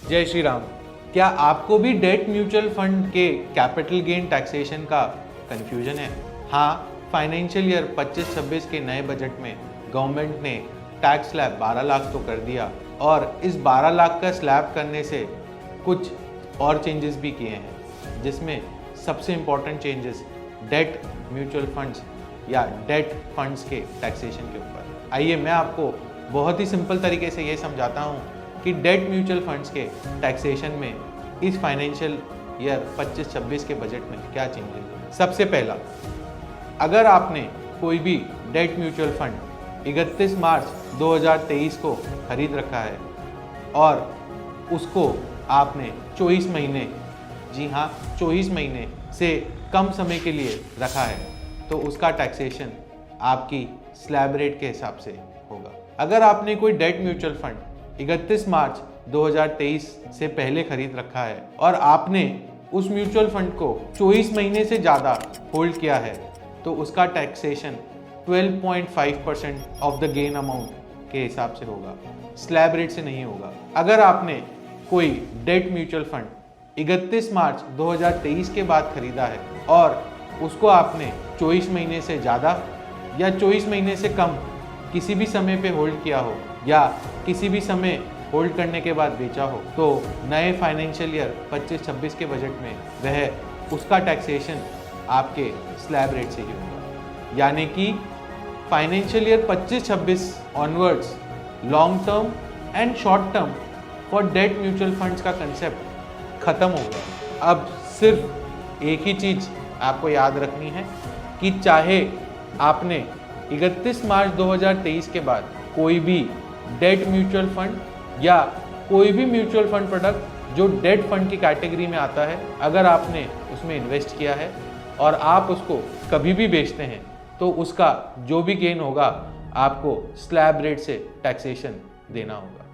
जय श्री राम। क्या आपको भी डेट म्यूचुअल फंड के कैपिटल गेन टैक्सेशन का कंफ्यूजन है? हाँ, फाइनेंशियल ईयर 25-26 के नए बजट में गवर्नमेंट ने टैक्स स्लैब 12 लाख तो कर दिया और इस 12 लाख का स्लैब करने से कुछ और चेंजेस भी किए हैं, जिसमें सबसे important changes debt mutual funds या डेट फंड्स के टैक्सेशन के ऊपर। आइए मैं आपको बहुत ही सिंपल तरीके से ये समझाता हूँ कि डेट म्यूचुअल फंड्स के टैक्सेशन में इस फाइनेंशियल ईयर 25-26 के बजट में क्या चेंजेस हुए। सबसे पहला, अगर आपने कोई भी डेट म्यूचुअल फंड 31 मार्च 2023 को खरीद रखा है और उसको आपने 24 महीने, जी हाँ 24 महीने से कम समय के लिए रखा है, तो उसका टैक्सेशन आपकी स्लैब रेट के हिसाब से होगा। अगर आपने कोई डेट म्यूचुअल फंड 31 मार्च 2023 से पहले खरीद रखा है और आपने उस म्यूचुअल फंड को 24 महीने से ज़्यादा होल्ड किया है, तो उसका taxation 12.5% of the gain amount के हिसाब से होगा, स्लैब रेट से नहीं होगा। अगर आपने कोई डेट म्यूचुअल फंड 31 मार्च 2023 के बाद खरीदा है और उसको आपने 24 महीने से ज़्यादा या 24 महीने से कम किसी भी समय पे होल्ड किया हो या किसी भी समय होल्ड करने के बाद बेचा हो, तो नए फाइनेंशियल ईयर 25-26 के बजट में वह उसका टैक्सेशन आपके स्लैब रेट से ही होगा। यानी कि financial year 25-26 onwards long term and short term for debt mutual funds का कंसेप्ट खत्म हो गया। अब सिर्फ एक ही चीज़ आपको याद रखनी है कि चाहे आपने 31 मार्च 2023 के बाद कोई भी डेट म्यूचुअल फंड या कोई भी म्यूचुअल फंड प्रोडक्ट जो डेट फंड की कैटेगरी में आता है, अगर आपने उसमें इन्वेस्ट किया है और आप उसको कभी भी बेचते हैं, तो उसका जो भी गेन होगा आपको स्लैब रेट से टैक्सेशन देना होगा।